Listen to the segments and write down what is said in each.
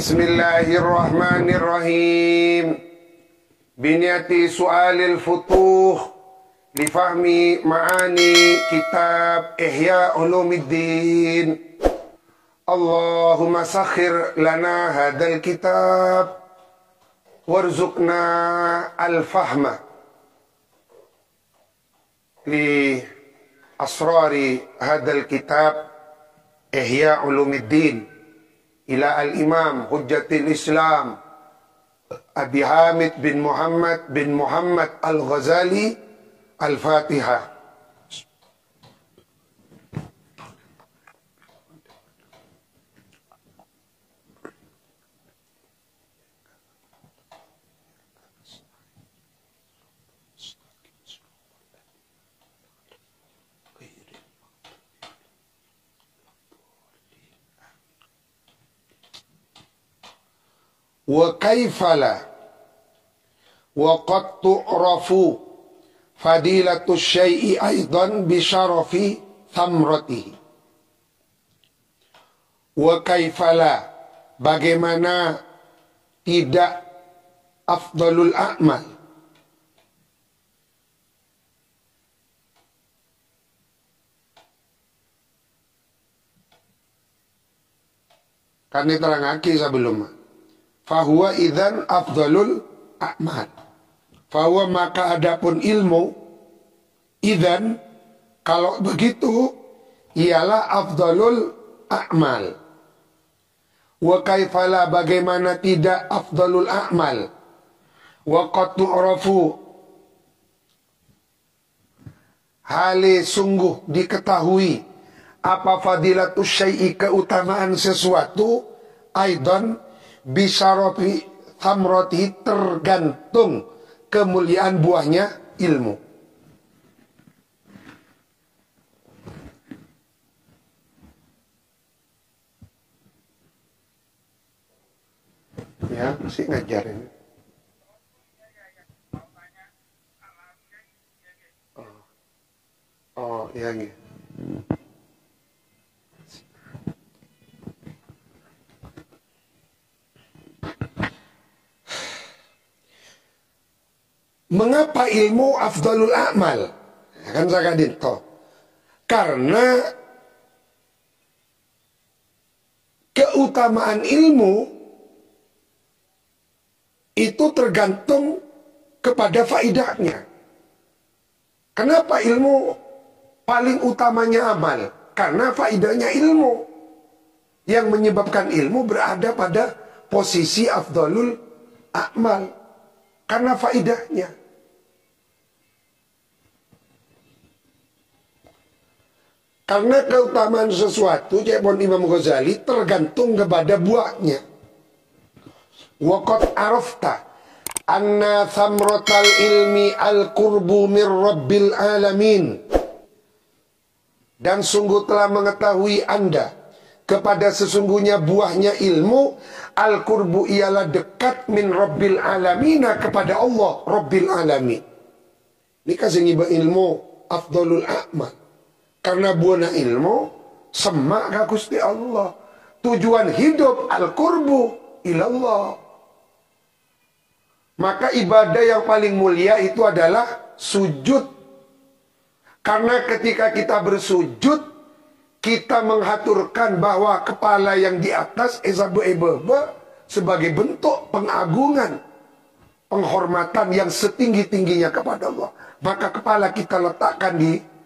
Bismillahirrahmanirrahim. Biniati su'alil futuh lifahmi ma'ani kitab Ihya Ulumuddin. Allahumma sakhir lana hadal kitab warzuqna al-fahma li asrari hadal kitab Ihya Ulumuddin ila al-imam Hujjatul Islam Abi Hamid bin Muhammad Al-Ghazali. Al-Fatihah. Wa kaifala wa qad tu'rafu fadilatus syai'i aidan bi syarafi thamratihi. Wa kaifala, bagaimana tidak afdalul a'mal, kan diterangake sebelumnya. Fahuwa idzan afdalul a'mal. Fahuwa, maka adapun ilmu, idzan, kalau begitu, ialah afdalul a'mal. Wa kaifala, bagaimana tidak afdalul a'mal. Wa qad tu'rafu, hale sungguh diketahui, apa fadilatus syai'i, keutamaan sesuatu, aidan bisyarafi thamrati, tergantung kemuliaan buahnya ilmu. Ya, masih ngajarin. Oh, ya gitu. Mengapa ilmu afdalul a'mal? Kan saya kadinto. Karena keutamaan ilmu itu tergantung kepada faidahnya. Kenapa ilmu paling utamanya amal? Karena faidahnya ilmu. Yang menyebabkan ilmu berada pada posisi afdalul a'mal. Karena faidahnya. Karena keutamaan sesuatu, jepon Imam Ghazali, tergantung kepada buahnya. Waqad arafta anna thamratal ilmi al-qurbu mir rabbil alamin. Dan sungguh telah mengetahui Anda, kepada sesungguhnya buahnya ilmu, al-qurbu ialah dekat min rabbil alamina, kepada Allah rabbil alamin. Ini kasih ngibah ilmu afdalul a'mal. Karena buana ilmu semak ka Gusti Allah. Tujuan hidup al-qurbu ilallah. Maka ibadah yang paling mulia itu adalah sujud. Karena ketika kita bersujud, kita menghaturkan bahwa kepala yang di atas sebagai bentuk pengagungan, penghormatan yang setinggi-tingginya kepada Allah. Maka kepala kita letakkan di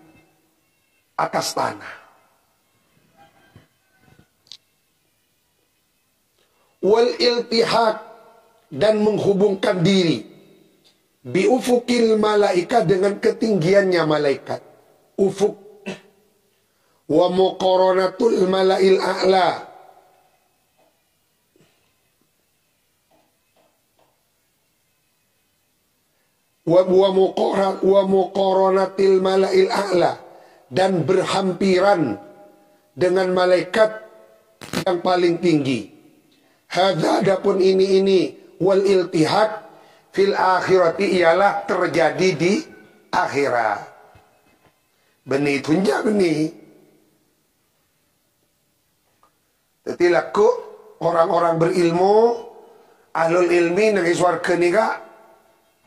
atas tanah. Wal iltihaq, dan menghubungkan diri bi ufukil malaika, dengan ketinggiannya malaikat. Ufuk. Wa muqaranatul malail a'la, wa muqaranatil malail a'la, dan berhampiran dengan malaikat yang paling tinggi. Hadza, adapun ini wal iltihaq fil akhirati, ialah terjadi di akhirat. Benih tunja benih. Jadi laku orang-orang berilmu, ahlul ilmi nang swarga nika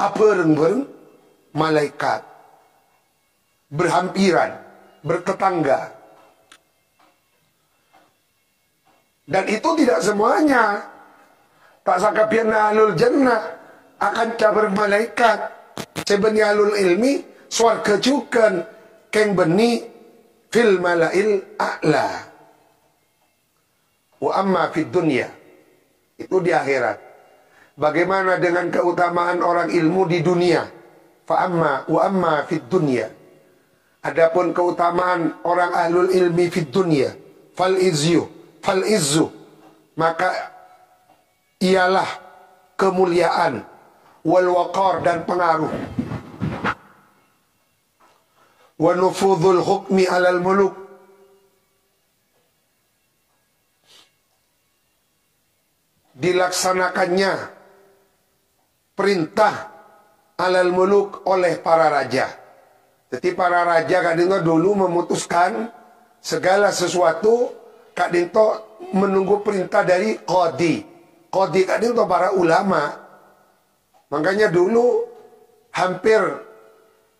apa reng malaikat berhampiran, bertetangga. Dan itu tidak semuanya. Tak sakapian ahlul jannah akan cabar malaikat. Sebenarnya ahlul ilmi swarga juga keng beni fil malail a'la. Wa amma fid dunya, itu di akhirat. Bagaimana dengan keutamaan orang ilmu di dunia? Fa amma wa amma fid dunya. Adapun keutamaan orang ahlul ilmi fid dunya, fal izzu, maka ialah kemuliaan, wal waqar dan pengaruh, wa nufudhul hukmi alal muluk, dilaksanakannya perintah alal muluk oleh para raja. Jadi para raja kadang dulu memutuskan segala sesuatu, kadang menunggu perintah dari qadi. Qadi kadang para ulama. Makanya dulu hampir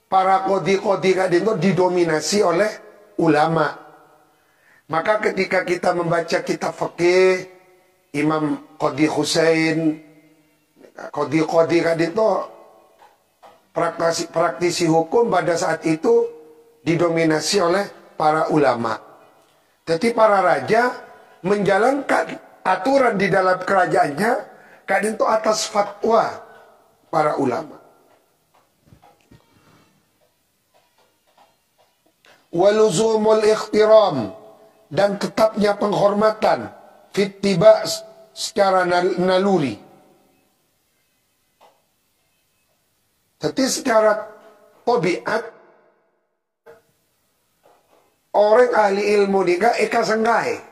para qadi-qadi kadang didominasi oleh ulama. Maka ketika kita membaca kitab fikih, Imam Qadi Husain, qadi-qadi kadang praktisi hukum pada saat itu didominasi oleh para ulama. Jadi para raja menjalankan aturan di dalam kerajaannya kadang itu atas fatwa para ulama. Waluzumul ikhtiram, dan tetapnya penghormatan fittiba secara naluri. Jadi secara tabiat orang ahli ilmu nika eka senggai.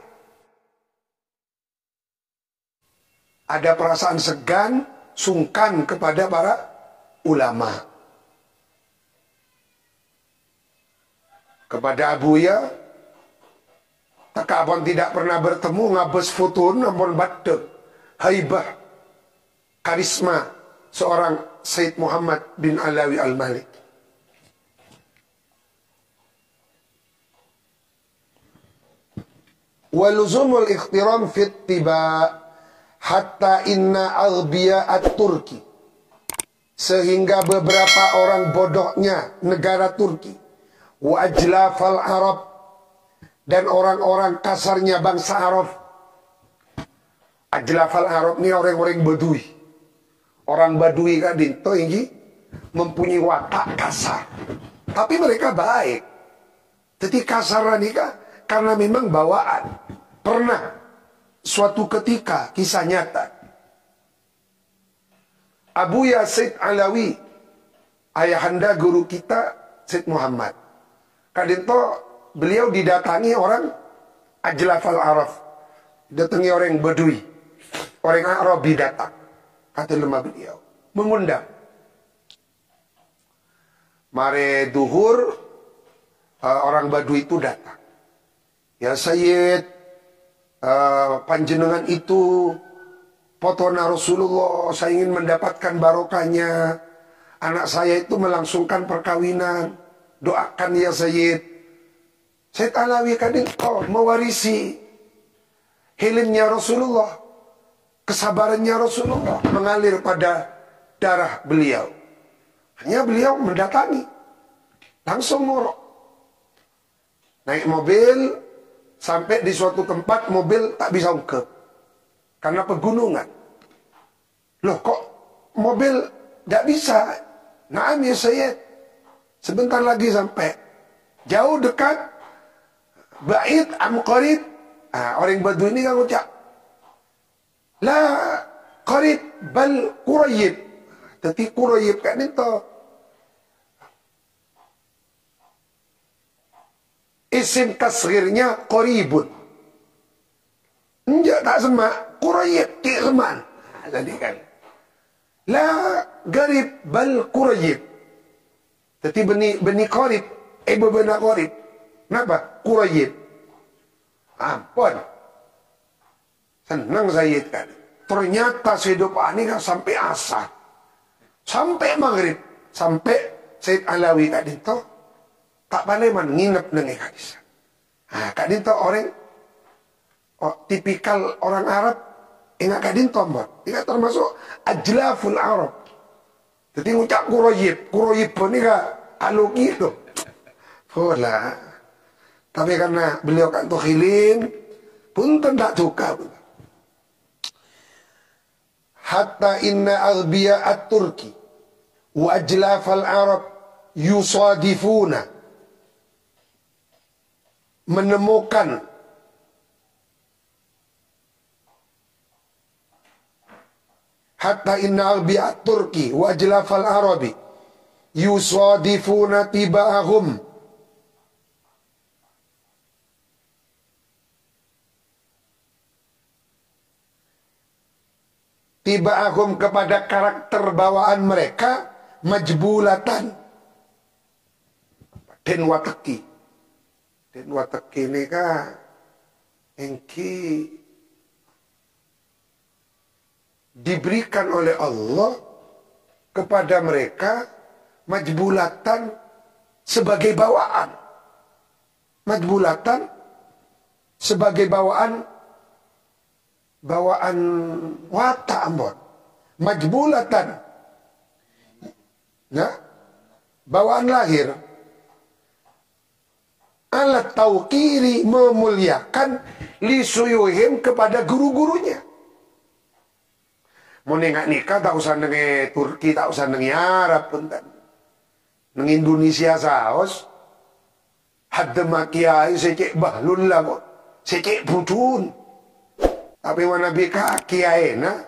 Ada perasaan segan, sungkan kepada para ulama. Kepada Abuya, tak abang tidak pernah bertemu, ngabes futun, namun batuk, haibah, karisma seorang Sayyid Muhammad bin Alawi Al-Malik. Waluzumul ikhtiram fit tiba hatta inna aghbiya at-Turki, sehingga beberapa orang bodohnya negara Turki, wa ajlafal Arab, dan orang-orang kasarnya bangsa Arab. Ajlafal Arab ini orang-orang Badui. Orang Badui kan dinto ini mempunyai watak kasar, tapi mereka baik. Jadi kasar nikah karena memang bawaan. Pernah suatu ketika, kisah nyata, Abu Yazid Alawi, ayahanda guru kita Said Muhammad, kadento beliau didatangi orang Ajlafal Arab, datangi orang Badui, orang Arabi datang. Kata lemah beliau, mengundang. Mare duhur, orang Badui itu datang. Ya Sayyid, panjenengan itu potona Rasulullah, saya ingin mendapatkan barokahnya. Anak saya itu melangsungkan perkawinan. Doakan ya Sayyid. Sayyid Alawi kadang mewarisi hilmnya Rasulullah, kesabarannya Rasulullah mengalir pada darah beliau. Hanya beliau mendatangi, langsung murok. Naik mobil, sampai di suatu tempat mobil tak bisa ungkep karena pegunungan. Loh kok mobil tidak bisa? Naam ya Sayyid, sebentar lagi sampai. Jauh, dekat, ba'id am qarib. Orang Badui ini kan ucap, la qarib bal qurayyib. Tapi qurayyib kan itu isim tasghirnya qaribun. Enggak, tak semak. Qurayyib, tidak semak. Jadi kan la garib bal qurayyib. Jadi benih qarib, benar qarib. Kenapa? Qurayyib. Ampun. Senang Sayyid kan. Ternyata Sayyid Ani kan sampai asar. Sampai maghrib. Sampai Sayyid Alawi Kak Dinto. Tak baleman nginep dengan Kak Disa. Nah, Kak Dinto orang tipikal orang Arab. Ingat Kak Dinto mbak. Ingat termasuk ajlaful Arab. Jadi ngucap kuroyib. Kuroyib pun ini Kak aluki itu. Pola. Tapi karena beliau kan tukhilin. Pun tidak suka. Hatta inna aghbiya at-Turki. Wa ajlafal Arab. Yusadifuna. Menemukan hatta inna albi'at Turki wa ajlafal Arabi yusadifuna tiba'ahum kepada karakter bawaan mereka majbulatan den wateki ini kah engki diberikan oleh Allah kepada mereka majbulatan sebagai bawaan. Majbulatan sebagai bawaan watak ambon. Majbulatan. Nah, bawaan lahir. Alat tauqiri memuliakan lisuyuhim kepada guru-gurunya. Mau nikah tak usah dengan Turki, tak usah dengan Arab pun kan. Dengan Indonesia saos. Hadda makiai secek bahlul lah kok. Secek budun. Tapi mana bika kiai na.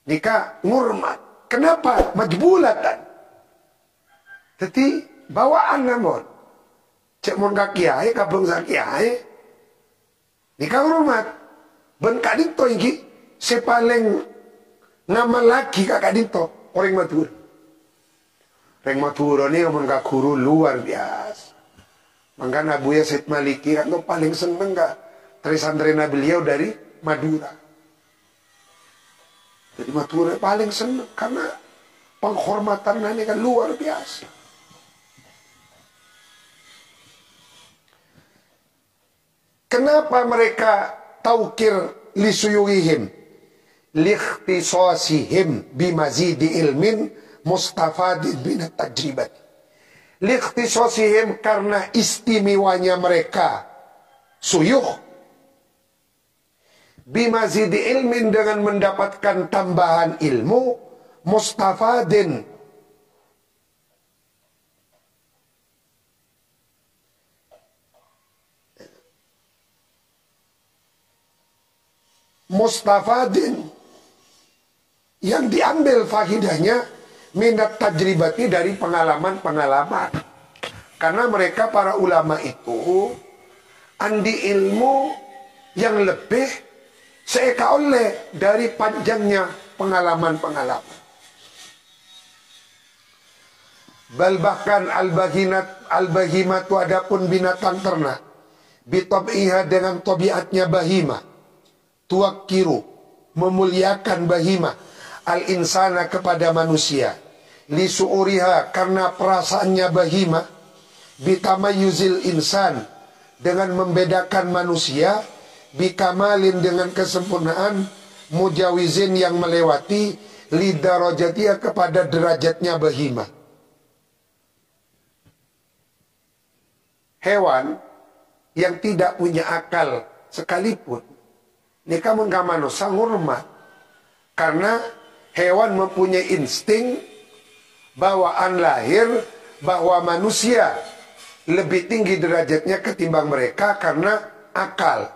Nikah ngurmat. Kenapa? Majbulatan. Jadi bawaan namun. Cek mon ka kiai, kabung sa kiai. Nikah ngurmat. Ben kadito iki. Sepaling nama lagi kakak Dinto orang Madura. Orang Madura ini ngomong kak guru luar biasa. Makanya Abu Yazid Maliki kan paling seneng kak trisandrena beliau dari Madura. Jadi Madura paling seneng karena penghormatan ini kan luar biasa. Kenapa mereka taukir lisuyuhihim? Likhtisasihim bimazidi ilmin mustafadid binat tajribat. Likhtisasihim karena istimewanya mereka suyuh bimazidi ilmin dengan mendapatkan tambahan ilmu mustafadin yang diambil faedahnya minat tajribati dari pengalaman-pengalaman. Karena mereka para ulama itu andi ilmu yang lebih seeka oleh dari panjangnya pengalaman-pengalaman. Bahkan al-bahimatu adapun binatang ternak bitab'iha dengan tabiatnya bahimah tuwakiru memuliakan bahimah al-insana kepada manusia lisu'uriha karena perasaannya bahimah bitamayuzil insan dengan membedakan manusia bikamalin dengan kesempurnaan mujawizin yang melewati lidarajatiha kepada derajatnya bahimah. Hewan yang tidak punya akal sekalipun nikah mengkamano sang hormat karena hewan mempunyai insting bawaan lahir bahwa manusia lebih tinggi derajatnya ketimbang mereka karena akal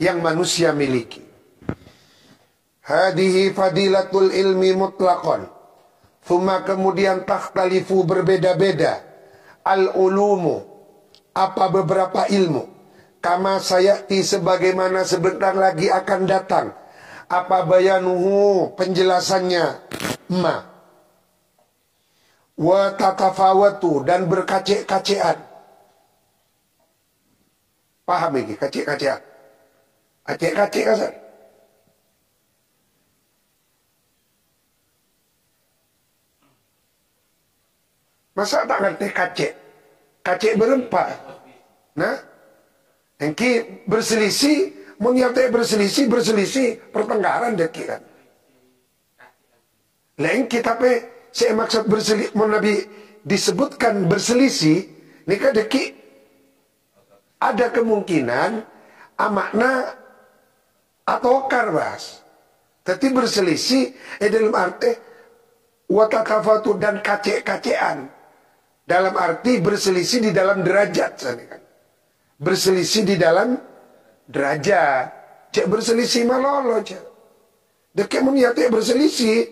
yang manusia miliki. Hadihi fadilatul ilmi mutlaqan. Thumma kemudian takhtalifu berbeda-beda al-ulumu apa beberapa ilmu kama sayati sebagaimana sebentar lagi akan datang apa bayanuhu penjelasannya ma wa tatafawatu dan berkacek-kacean. Paham ini kacek-kacean? Kacik-kacik kasar. Masa tak ngerti kacik? Kacik berempat. Nah, engki berselisih, mengerti berselisih pertengkaran deki kan. Lain kita saya maksud berselisih, mau Nabi disebutkan berselisih, nikah deki ada kemungkinan makna atau karbas. Tapi berselisih dalam arti watatafatu dan kacek-kacean. Dalam arti berselisih di dalam derajat. Kan? Berselisih di dalam derajat. Cek berselisih malolo cek. Deki meniati berselisih.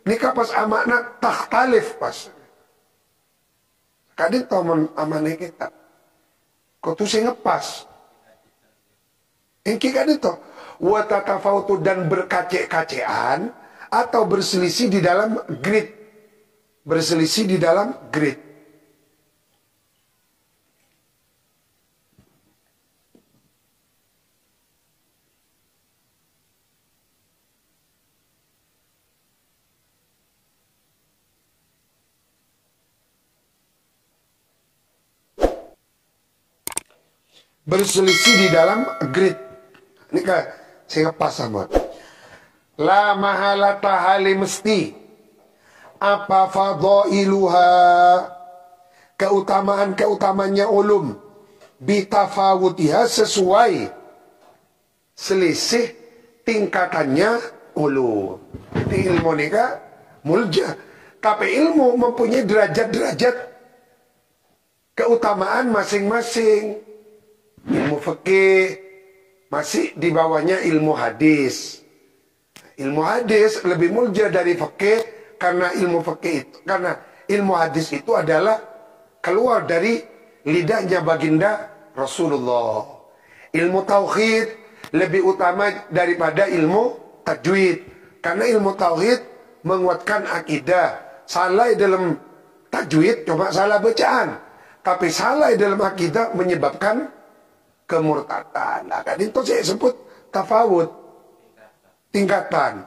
Nikah pas amakna takhtalif pas. Kadang tahu amanah kita. Kau tuh saya ngepas. Engki kadang tahu. Watatafautu dan berkacek-kacean. Atau berselisih di dalam grid. Berselisih di dalam grid. Berselisih di dalam grid. Ini kan saya pas sama. La mahalata hali mesti. Apa fadailuha. Keutamaan-keutamannya ulum. Bitafawutiha sesuai. Selisih tingkatannya ulum. Ini ilmu ini kan mulja. Tapi ilmu mempunyai derajat-derajat keutamaan masing-masing. Ilmu fikih masih di bawahnya ilmu hadis. Ilmu hadis lebih mulia dari fikih karena ilmu fikih itu, karena ilmu hadis itu adalah keluar dari lidahnya baginda Rasulullah. Ilmu tauhid lebih utama daripada ilmu tajwid karena ilmu tauhid menguatkan akidah. Salah dalam tajwid cuma salah bacaan, tapi salah dalam akidah menyebabkan kemurtadan. Nah, kan itu saya sebut tafawud, tingkatan.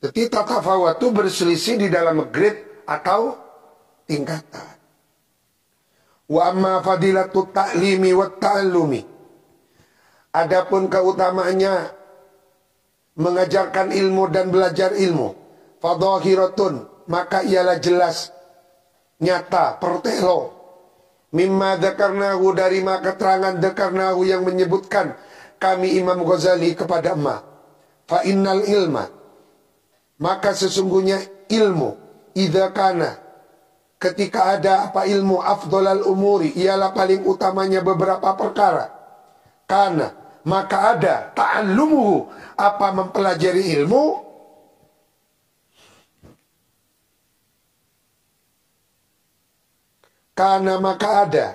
Jadi tafawud itu berselisih di dalam grid atau tingkatan. Wa amma fadilatut ta'limi wa ta'allumi. Adapun keutamaannya mengajarkan ilmu dan belajar ilmu. Fadhahiratun, maka ialah jelas, nyata, pertelo. Mimma dzakarnahu, dari maka keterangan dzakarnahu yang menyebutkan kami Imam Ghazali kepada emak. Fa innal ilma, maka sesungguhnya ilmu, idza kana, ketika ada apa ilmu, afdhalal umuri, ialah paling utamanya beberapa perkara. Kana, maka ada ta'allumuhu, apa mempelajari ilmu. Karena maka ada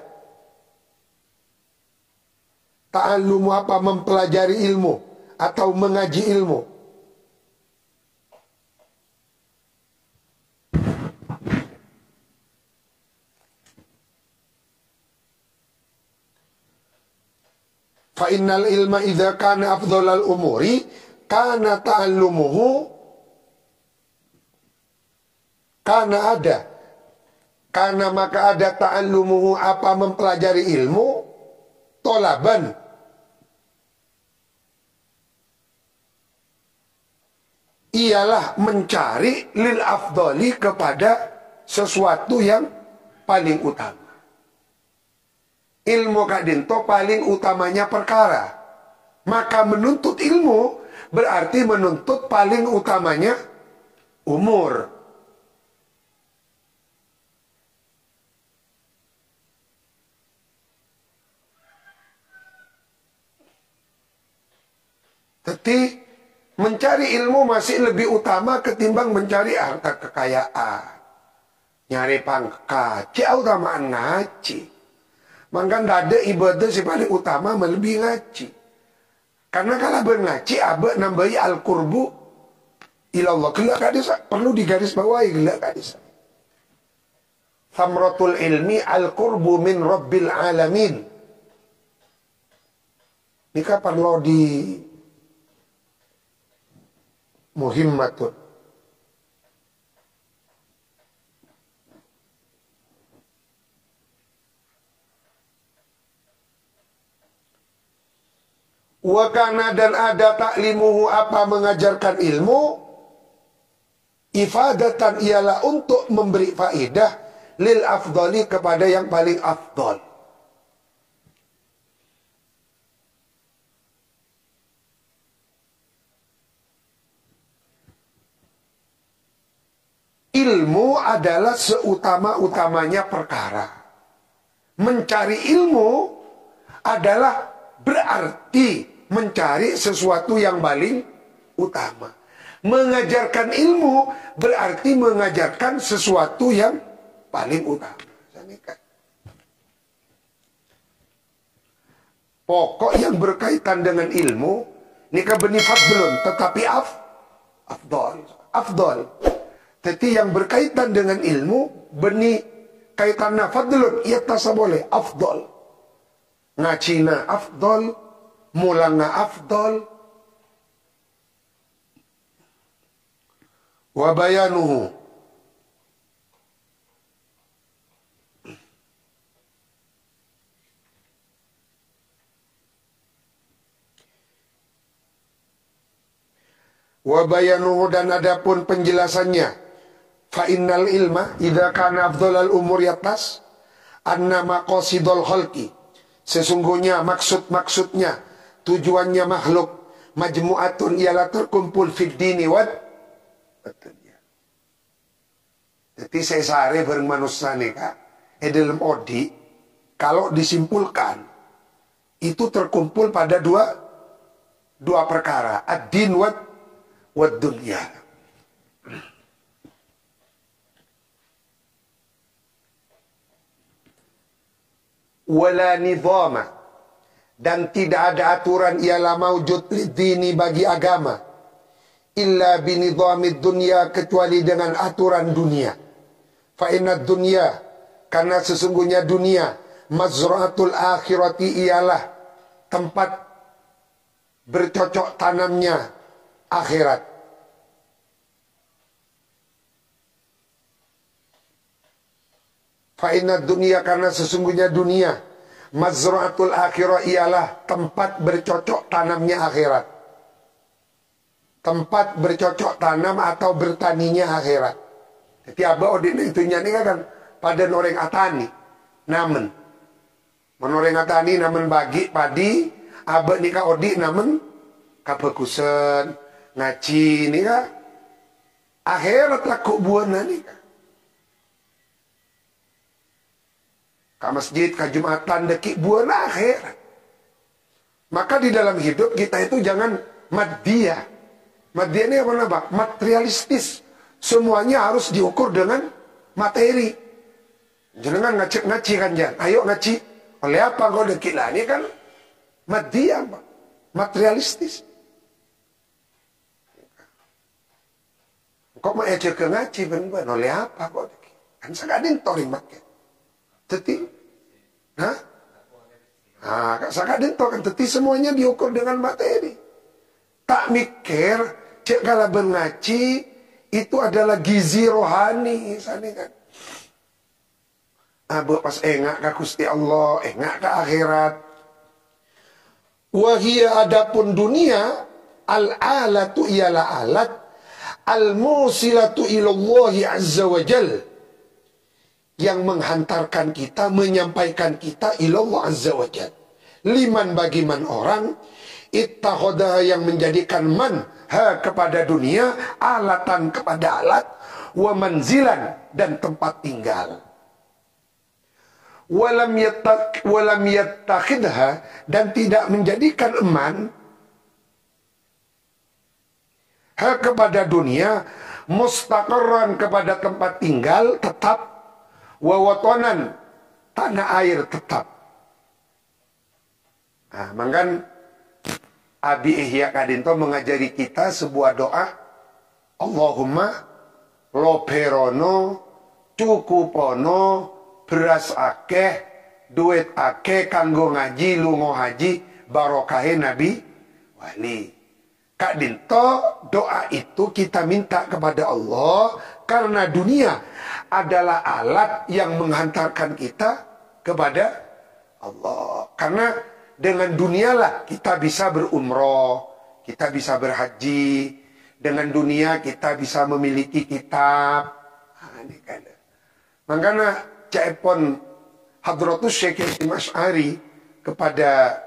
ta'allumu, apa mempelajari ilmu atau mengaji ilmu. Fa innal ilma idza kana afdhalal umuri kana ta'allumuhu, karena ada, karena maka ada ta'allumuhu, apa mempelajari ilmu, tolaban, ialah mencari lil afdali, kepada sesuatu yang paling utama. Ilmu kadinto paling utamanya perkara. Maka menuntut ilmu berarti menuntut paling utamanya umur. Tapi mencari ilmu masih lebih utama ketimbang mencari harta kekayaan. Nyari pangkat, jauh utamaan ngaji. Maka ada ibadah si paling utama melebihi ngaji. Karena kalau berngaji, abah nambahi al-qurbu ilallah. Gelak kadis, perlu digaris bawahi gelak kadis. Thamratul ilmi al-qurbu min rabbil alamin. Ini kapan lo di muhimmatun. Wakana dan ada taklimuhu apa mengajarkan ilmu. Ifadatan ialah untuk memberi faedah lil afdali kepada yang paling afdal. Ilmu adalah seutama-utamanya perkara. Mencari ilmu adalah berarti mencari sesuatu yang paling utama. Mengajarkan ilmu berarti mengajarkan sesuatu yang paling utama. Pokok yang berkaitan dengan ilmu nikah beni fadlun, tetapi afdal. Jadi yang berkaitan dengan ilmu beni kaitannya fadlun, ia tasa boleh afdal. Ngacina afdal, mulanga afdal. Wabayanuhu. Wabayanuhu dan adapun penjelasannya. Fa innal ilma idza kana afdhalal umur yatas anna maqasidul khalqi. Sesungguhnya maksudnya tujuannya makhluk majmu'atun ialah terkumpul fid dini wad. Jadi saya sehari bareng manusia nih kak, dalam odi, kalau disimpulkan itu terkumpul pada dua perkara, ad-din wad dunya. Wala nizama, dan tidak ada aturan ialah maujud dini bagi agama illa binidhamid dunya, kecuali dengan aturan dunia. Fa inna dunya, karena sesungguhnya dunia mazra'atul akhirati ialah tempat bercocok tanamnya akhirat. Fa inna dunya, karena sesungguhnya dunia mazra'atul akhirah ialah tempat bercocok tanamnya akhirat. Tempat bercocok tanam atau bertaninya akhirat. Jadi abah odin itunya ini kan pada noreng atani namen. Menoreng atani namen bagi padi, abah nikah odi namen kabagusan ngaji nikah akhirat laku buana nikah. Ka masjid, ka jumatan deki buana akhirat. Maka di dalam hidup kita itu jangan maddiyah. Maddiyah ini apa? Materialistis. Semuanya harus diukur dengan materi. Jangan ngaci kan jangan. Ayo ngaci. Oleh apa kau deki lah? Ini kan maddiyah, materialistis. Kok mau ecek ke ngaci bener-bener? Oleh apa kau deki? Kan sakadin toring makin. Teti, sakadin toring. Teti semuanya diukur dengan materi. Tak mikir, cek kalau bengaci itu adalah gizi rohani, sana kan. Abu pas engak ke Gusti Allah, engak ke akhirat. Wahia adapun dunia, al-alatu ialah alat, al-musilatu ilallahi azza wa jal, yang menghantarkan kita, menyampaikan kita ilallah azza wa jal. Liman bagi man orang, ittakhadha yang menjadikan man ha kepada dunia, alatan kepada alat, wa manzilan dan tempat tinggal. Walam yattakhidha dan tidak menjadikan eman ha kepada dunia, mustaqarran kepada tempat tinggal tetap, wa watonan tanah air tetap. Nah, mangkan Abi Ihya Kadinto mengajari kita sebuah doa. Allahumma loperono cukupono beras akeh, duit akeh kanggo ngaji, lungo haji, barokahe Nabi wali. Kak Dinto, doa itu kita minta kepada Allah karena dunia adalah alat yang menghantarkan kita kepada Allah. Karena dengan dunialah kita bisa berumroh, kita bisa berhaji, dengan dunia kita bisa memiliki kitab. Ini kan. Makanya caipon Hadratus Syekh Hasyim Asy'ari kepada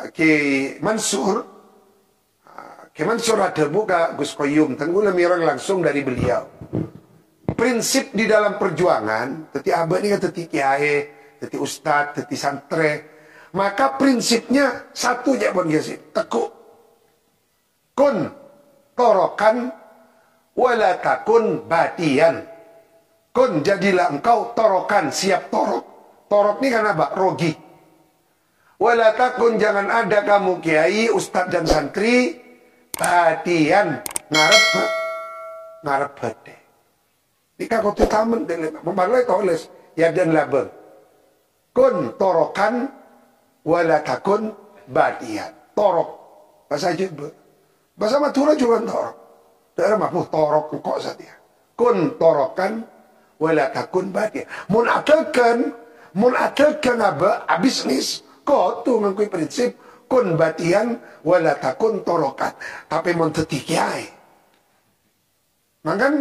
Ki Mansur ada buka Gus Koyum tenggula mirang langsung dari beliau. Prinsip di dalam perjuangan, teti abah ini kan teti kiai, teti ustad, teti santre. Maka prinsipnya satu aja pun sih, tekuk. Kun torokan wala takun batian. Kun jadilah engkau torokan, siap torok. Torok ini kan apa? Rogi. Wala takun jangan ada kamu kiai, ustad dan santri batian ngarep bade. Ika kau taman dele membalai tulis ya dan label. Kun torokan wala takun batian. Torok bahasa Jawa. Bahasa Madura juga torok. Daerah mampu torok kok saja. Kun torokan wala takun batian. Mun akalkan apa bisnis. Kau tu mengkui prinsip kun batian wala takun torokan. Tapi mun teti kiai. Makan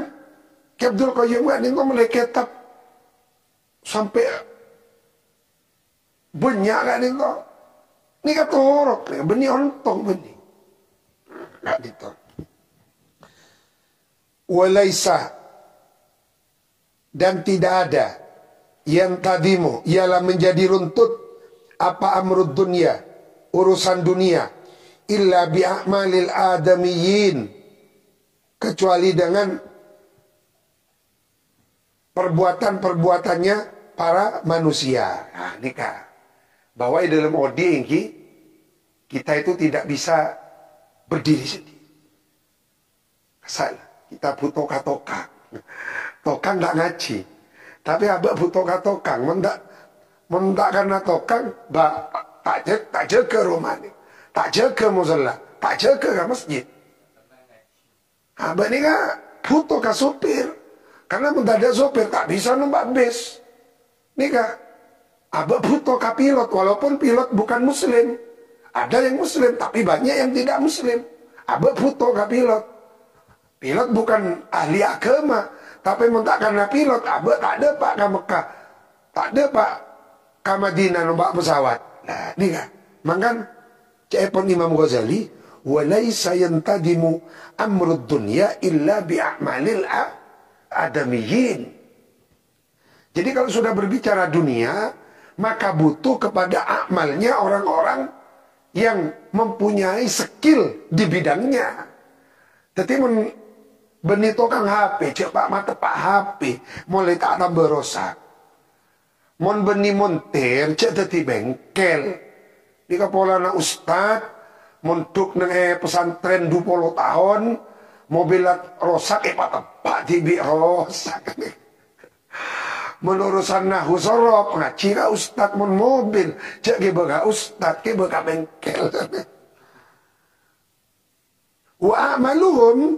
Ki Abdul Qayyum ini kau mulai kitab sampai banyak kan ini kau. Ini kata horok, benih ontong benih. Nggak gitu. Walaisa dan tidak ada yang tadimu ialah menjadi runtut apa amrud dunia, urusan dunia, illa bi'amalil adamiyin, kecuali dengan perbuatan-perbuatannya para manusia. Nah, nikah. Bahwa di dalam odi ini kita itu tidak bisa berdiri sendiri. Asal kita butuh katokang. Tokang nggak ngaji. Tapi abak butuh katokang. Mendak karena tokang, tak jaga rumah ini. Tak jaga musala. Tak jaga masjid. Abak ini kan butuh ke supir. Karena mendadak sopir tak bisa numpak bis. Nika, abah butuh ke pilot walaupun pilot bukan muslim. Ada yang muslim tapi banyak yang tidak muslim. Abah butuh ke pilot. Pilot bukan ahli agama, tapi mentak karena pilot abah tak ada pak ke Mekah. Tak ada pak ke Madinah numpak pesawat. Nah, nika. Makan cepon Imam Ghazali, walaisa yantadimu amrud dunya illa bi'amalil adamiyin. Jadi kalau sudah berbicara dunia, maka butuh kepada amalnya orang-orang yang mempunyai skill di bidangnya. Jadi benih tokang HP, cepak mata pak HP, mulai tak tambah rosak. Mon benih montir, cek teti bengkel. Di kepala na ustad, montuk neng pesantren 20 tahun, mobil rosak tepat tibi rosak. Menurusan nahu sorok ngaji ka ustad mon mobil cek ke bega ustad ke bega bengkel. Wa amaluhum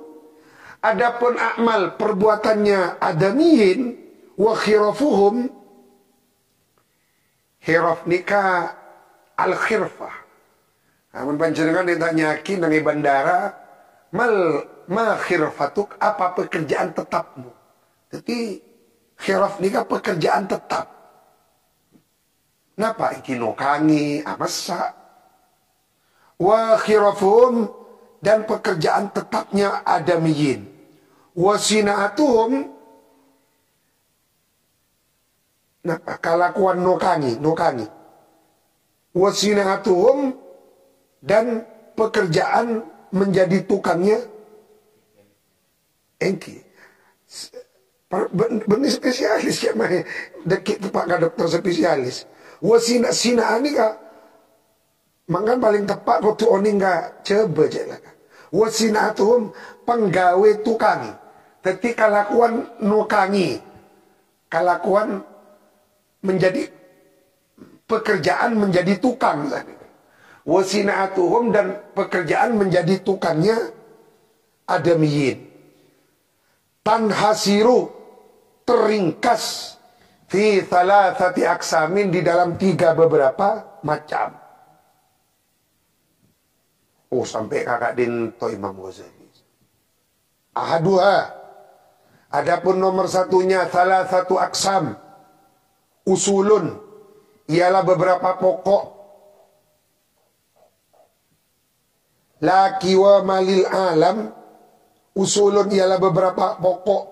adapun amal perbuatannya adamiyin wa khirafuhum khiraf nikah al khirfah. Namun panjenengan ditanyaki nang bandara ma khirfatuk apa pekerjaan tetapmu. Jadi khiraf nikah pekerjaan tetap. Napa ikinokangi amasa. Wa khirafum dan pekerjaan tetapnya adamiyin. Wa sina'atuhum napa kalakuan nokangi. Wa sina'atuhum dan pekerjaan menjadi tukangnya engki. Benih spesialis ya mah dekit pak dokter spesialis. Wasina ini kah? Mangkan paling tepat kau tu oning kah coba je lah. Wasina tuh penggawe tukangi. Tetapi kalakuan nukangi, kalakuan menjadi pekerjaan menjadi tukang. Wasinaatuhum, dan pekerjaan menjadi tukangnya adamiyin. Tanhasiru, teringkas fi thalathati aksamin, di dalam 3 beberapa macam. Oh, sampai kakak din to Imam Ghazali. Ahaduha, adapun nomor satunya, thalathatu aksam, usulun, ialah beberapa pokok. Laki wa malil alam, usulun ialah beberapa pokok.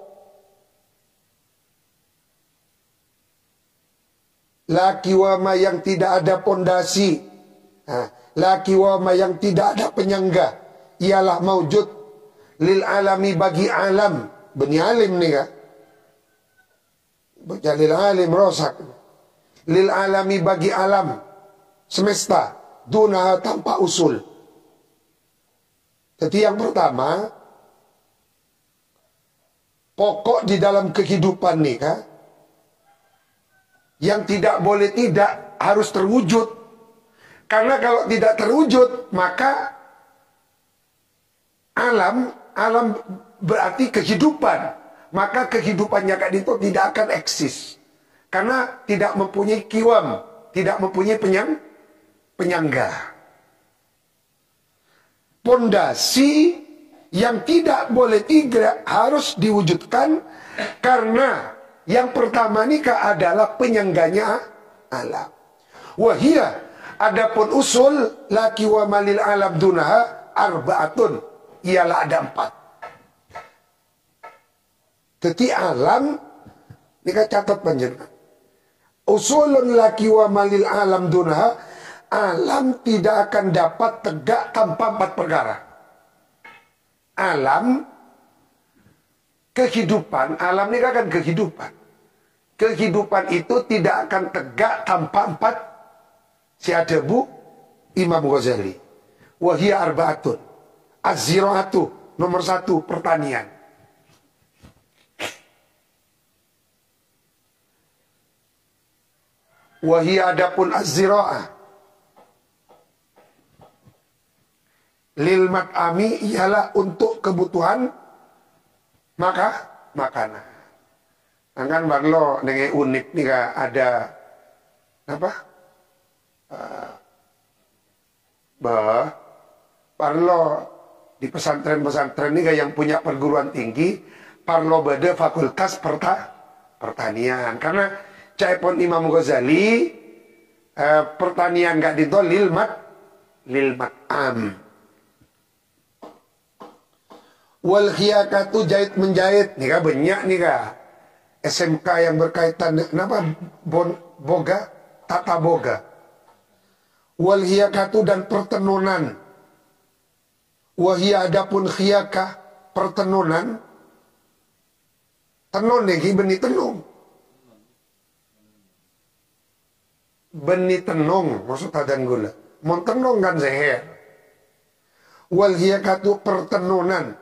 Laki wa ma, yang tidak ada pondasi. Laki wa ma, yang tidak ada penyangga, ialah maujud. Lil alami, bagi alam. Bani alim nih kak. Baca lil alim rosak. Lil alami, bagi alam semesta. Dunaha, tanpa usul. Jadi yang pertama, pokok di dalam kehidupan nih kak, yang tidak boleh tidak harus terwujud. Karena kalau tidak terwujud, maka alam berarti kehidupan. Maka kehidupannya kak itu tidak akan eksis. Karena tidak mempunyai kiwam, tidak mempunyai penyangga. Pondasi yang tidak boleh tidak harus diwujudkan, karena yang pertama nikah adalah penyangganya alam. Wahia, adapun usul laki wa malil alam dunaha arbaatun, ialah ada 4. Jadi alam nikah catat panjenengan. Usulun laki wa malil alam dunaha, alam tidak akan dapat tegak tanpa 4 perkara. Alam, kehidupan, alam ini kan kehidupan. Kehidupan itu tidak akan tegak tanpa 4. Si ada bu Imam Ghazali. Wahia arbaatun. Az-ziraatu, nomor 1, pertanian. Wahia, adapun az-zira'ah, lil mat'ami, ialah untuk kebutuhan makanan. Kan barlo dengan unik nih kak, ada apa? Parlo di pesantren-pesantren nih kak yang punya perguruan tinggi, parlo beda fakultas pertanian. Karena caipon Imam Ghazali, pertanian gak ditol lil mat'am. Wal khiyakatu, jahit menjahit nih kak, banyak nih kak SMK yang berkaitan kenapa boga, tata boga. Wal khiyakatu, dan pertenunan. Wahia, adapun khiyakah, pertenunan. Tenun nih benih tenung. Benih tenung maksud adan gula. Mau tenung kan seher. Wal khiyakatu, pertenunan.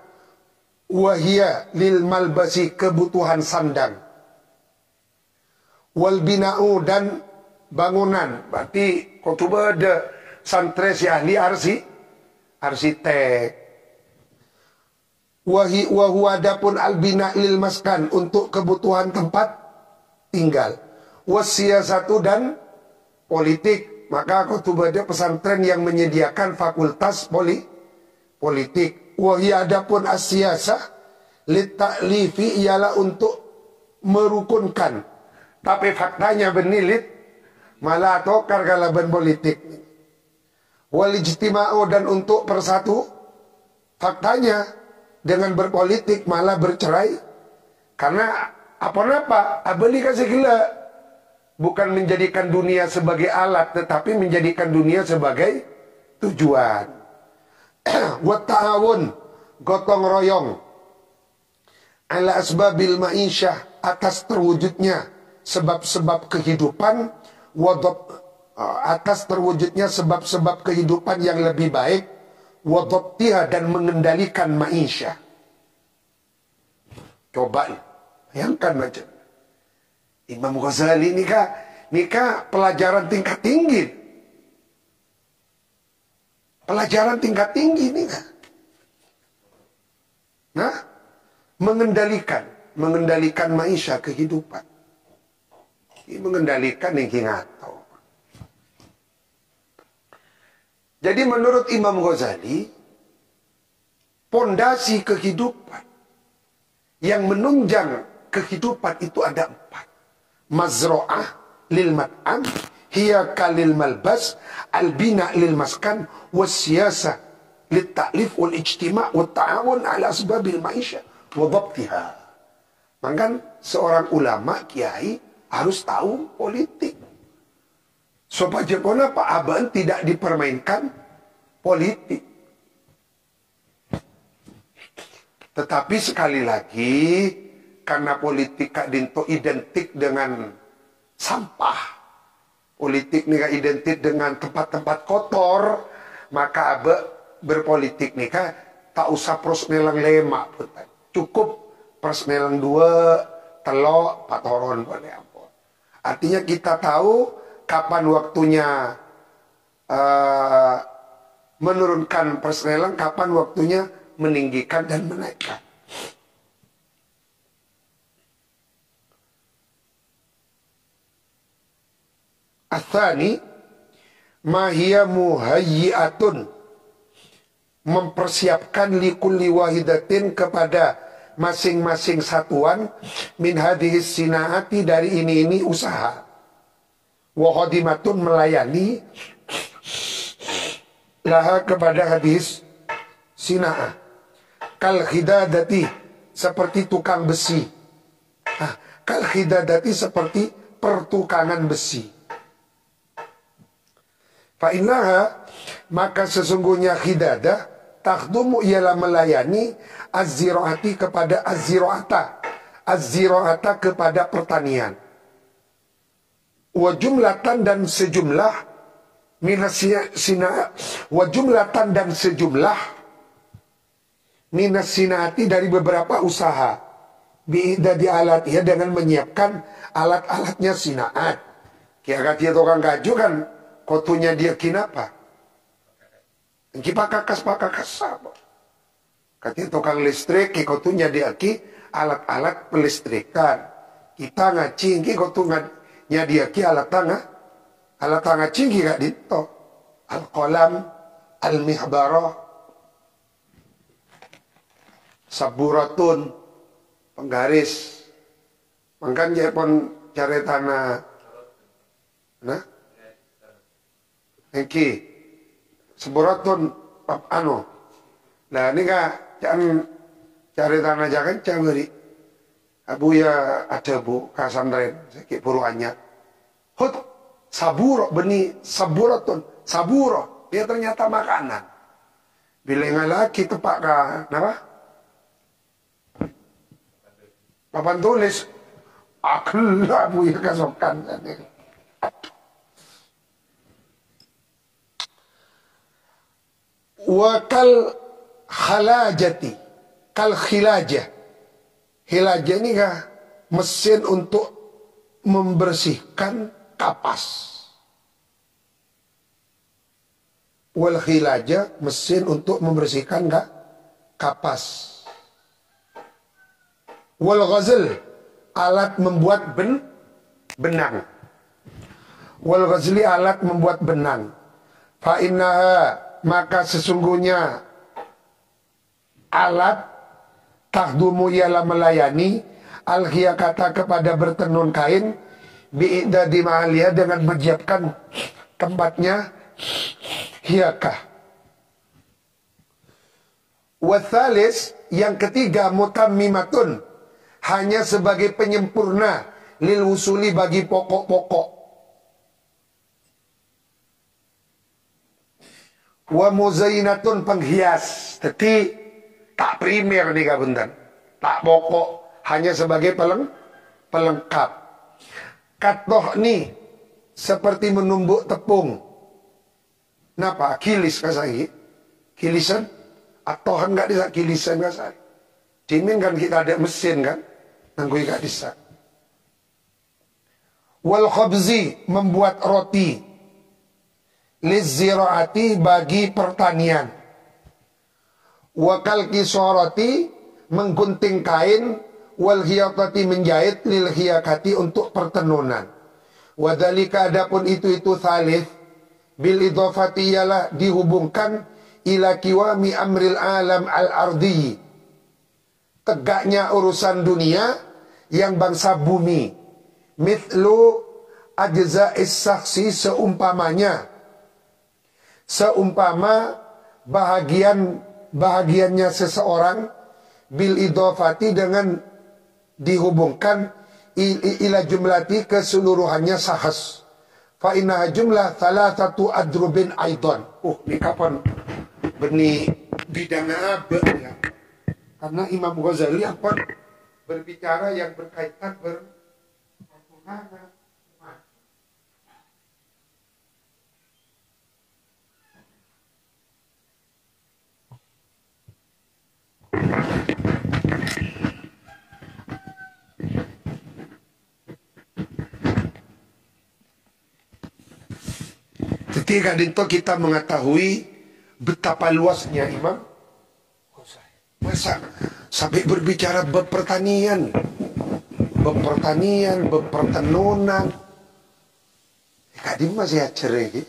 Wahia lil malbasi, kebutuhan sandang. Wal bina'u, dan bangunan. Berarti kotuba ada santre si ahli arsitek. Wahu, adapun al bina' lil maskan, untuk kebutuhan tempat tinggal. Wasiyasatu, dan politik. Maka kotuba ada pesantren yang menyediakan fakultas politik. Wahia, adapun asyasah lit ta'lifi, ialah untuk merukunkan. Tapi faktanya benilit malah tokar kalaban politik. Wal ijtima'u, dan untuk persatu. Faktanya dengan berpolitik malah bercerai. Karena apa-apa abeli kasih gila, bukan menjadikan dunia sebagai alat, tetapi menjadikan dunia sebagai tujuan. Wa ta'awun, gotong royong. Ala asbabil ma'isyah, atas terwujudnya sebab-sebab kehidupan. Atas terwujudnya sebab-sebab kehidupan yang lebih baik. Wadabtiha, dan mengendalikan ma'isyah. Coba bayangkan macam Imam Ghazali nikah pelajaran tingkat tinggi. Pelajaran tingkat tinggi nikah. Nah, mengendalikan maisha kehidupan. Mengendalikan yang ngato. Jadi menurut Imam Ghazali, pondasi kehidupan yang menunjang kehidupan itu ada 4. Mazro'ah lil mat'am, hiya kalil malbas, albina lil maskan, wasyasa lil ta'lif wal ijtima' wal ta'awun ala asbabil maisha wa dhabtiha. Maka seorang ulama, kiai harus tahu politik. Supaya Pak Aban tidak dipermainkan politik. Tetapi sekali lagi, karena politik Kak Dinto identik dengan sampah, politik nih Kak identik dengan tempat-tempat kotor, maka Abe berpolitik nih Kak tak usah prosnelang lema, cukup prosnelang 2, telok, patoron boleh apa. Artinya kita tahu kapan waktunya menurunkan persnelang, kapan waktunya meninggikan dan menaikkan. Atsani mahia muhayyi'atun, mempersiapkan likulli wahidatin kepada masing-masing satuan min hadhis sinaati, dari ini usaha, wa khadimatun, melayani laha kepada hadis sina'ah, kal khidadati, seperti tukang besi. Kal khidadati, seperti pertukangan besi. Fa innaha, maka sesungguhnya khidadah, takhdumu, ialah melayani az-ziraati, kepada az-ziraata kepada pertanian. Wa jumlatan, dan sejumlah wa jumlatan, dan sejumlah minas sinaati, dari beberapa usaha, bi'idadi alat, ya, dengan menyiapkan alat-alatnya sinaat. Kira dia tukang kaju kan kotunya dia kinapa? Pakakas apa? Katanya tukang listrik, kotunya dia ki alat-alat pelistrikan. Kita ngaci, kotunya dia ki alat tangga cinggi gak dito. Al-qalam, al-mihbarah, saburatun, penggaris. Mangkan pun cari tanah. Nah, engki saburatun anu. Nah ini kak jangan cari tanah jangan cari. Abu ya ada bu kasandren sakit buruannya. Hut saburo benih saburatun saburo, dia ternyata makanan. Bila lagi tepak kah, napa? Papan tulis, aku abu ya kasokan. Wakal khalajati, kal khilajah. Khilajah ini kah mesin untuk membersihkan kapas. Wal khilajah, mesin untuk membersihkan kapas. Wal ghazal, alat membuat benang. Wal ghazli, alat membuat benang. Fa innaha, maka sesungguhnya alat tahdumu, ialah melayani al-khiyakata, kepada bertenun kain, bi'idadi ma'aliyah, dengan menyiapkan tempatnya hiyakah. Wathalis, yang ketiga, mutammimatun, hanya sebagai penyempurna, lil wusuli, bagi pokok-pokok. Wa muzainatun, penghias. Jadi tak primer nih kabuntan, tak pokok, hanya sebagai pelengkap. Katoh nih seperti menumbuk tepung. Napa? Kilis kasai, kilisan atau enggak bisa kilisan kasai. Cimin kan kita ada mesin kan. Nanggui gak bisa. Wal khabzi, membuat roti. Lizziraati, bagi pertanian. Wakal kisoroti, menggunting kain. Wal hiyatati, menjahit. Lil hiyakati, untuk pertenunan. Wadhalika, adapun itu thalith. Bil idhofati, ialah dihubungkan. Ila kiwami amril alam al-ardi, tegaknya urusan dunia yang bangsa bumi. Mithlu ajza'is saksi, seumpama bahagiannya seseorang. Bil idhofati, dengan dihubungkan ila jumlati, keseluruhannya sahas. Fa inna jumlah thalathatu adrubin aidan. Ini kapan benih bidang apa ya? Karena Imam Ghazali apa berbicara yang berkaitan berhubungan. Ketika itu kita mengetahui betapa luasnya Imam Ghazali. Masa sampai berbicara bepertanian, bepertenunan. Kadi masih acer lagi.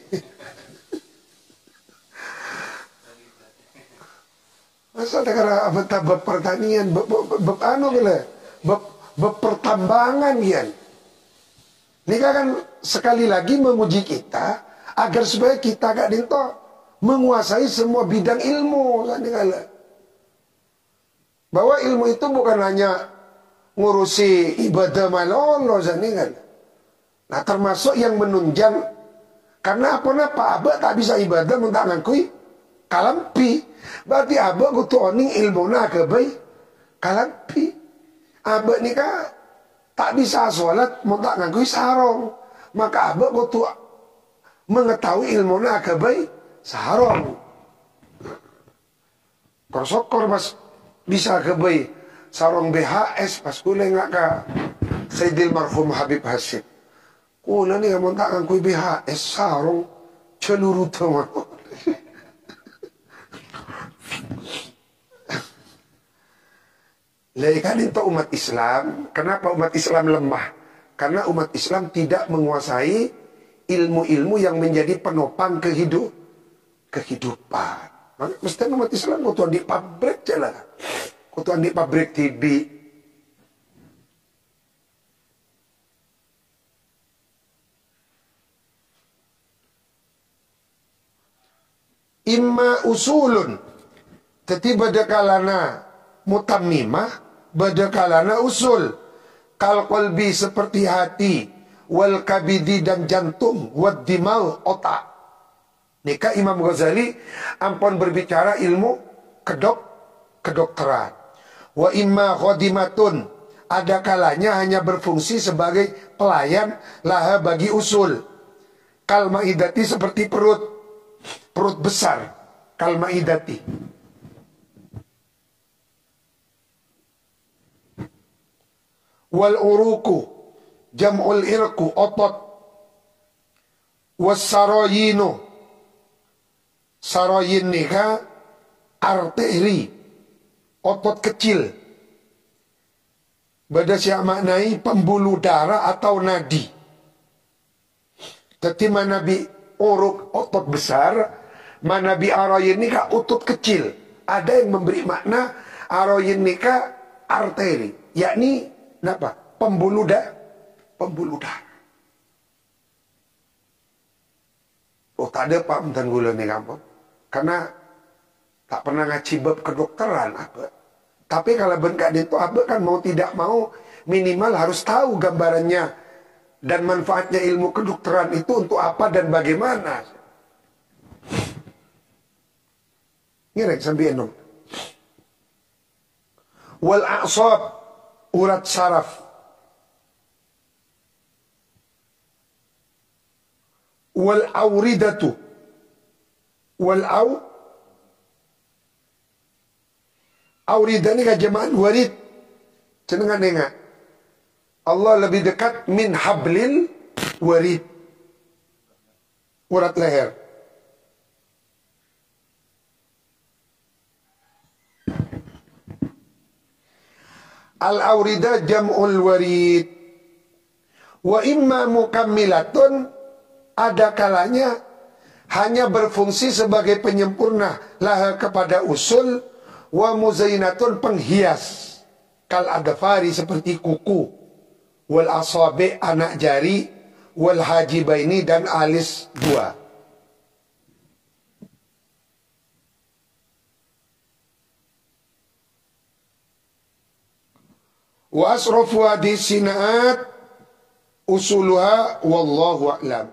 Masa negara betapa bepertanian, bepertambangan yan. Ini kan sekali lagi memuji kita agar supaya kita gak dinto menguasai semua bidang ilmu. Bahwa ilmu itu bukan hanya ngurusi ibadah malolo. Nah termasuk yang menunjang. Karena apa-apa abah tak bisa ibadah mentak ngakui kalampi. Berarti abah kutu oning ilmu na kebai kalampi. Abah ni tak bisa sholat mentak ngakui sarong. Maka abah kutu mengetahui ilmu na kebai sarong. Korsokor mas bisa kebai sarong BHS pas kule ngak ka Sayyidil marhum Habib Hasim. Kula ni kamu tak ngakui BHS sarong celuru teman. Kan itu umat Islam. Kenapa umat Islam lemah? Karena umat Islam tidak menguasai ilmu-ilmu yang menjadi penopang kehidupan. Mesti umat Islam kutuan di pabrik jelah. Kutuan di pabrik TV. Imma usulun. Teti badakalana mutammimah, badakalana usul. Kal qalbi, seperti hati. Wal kabidi, dan jantung. Wad dimau, otak. Nika Imam Ghazali ampun berbicara ilmu kedokteran. Wa imma khodimatun, ada kalanya hanya berfungsi sebagai pelayan laha bagi usul. Kal maidati, seperti perut besar. Kal maidati. Wal uruku, jam'ul irku, otot. Was saroyinu, saroyin nika arteri, otot kecil. Bada siap maknai pembuluh darah atau nadi. Tetapi manabi uruk, otot besar, manabi aroyin nika otot kecil. Ada yang memberi makna aroyin nika arteri, yakni kenapa? Pembuluh darah. Oh tak ada pak mentan gula ni kampung. Karena tak pernah ngaji bab kedokteran apa. Tapi kalau bengkak itu apa kan mau tidak mau minimal harus tahu gambarannya dan manfaatnya ilmu kedokteran itu untuk apa dan bagaimana. Ngerek sampai enam. Wal a'sab, urat saraf. Wal awridatu, Aurida ini kejamaan warid. Cenengan dengar. Allah lebih dekat min hablil warid. Urat leher. Al-aurida jam'ul warid. Wa imma mukammilatun, ada kalanya hanya berfungsi sebagai penyempurna laha kepada usul, wa muzainatun penghias, kal adfari seperti kuku, wal asabi anak jari, wal hajibaini dan alis dua. Wa asrafu hadis sinaat usuluha wallahu a'lam.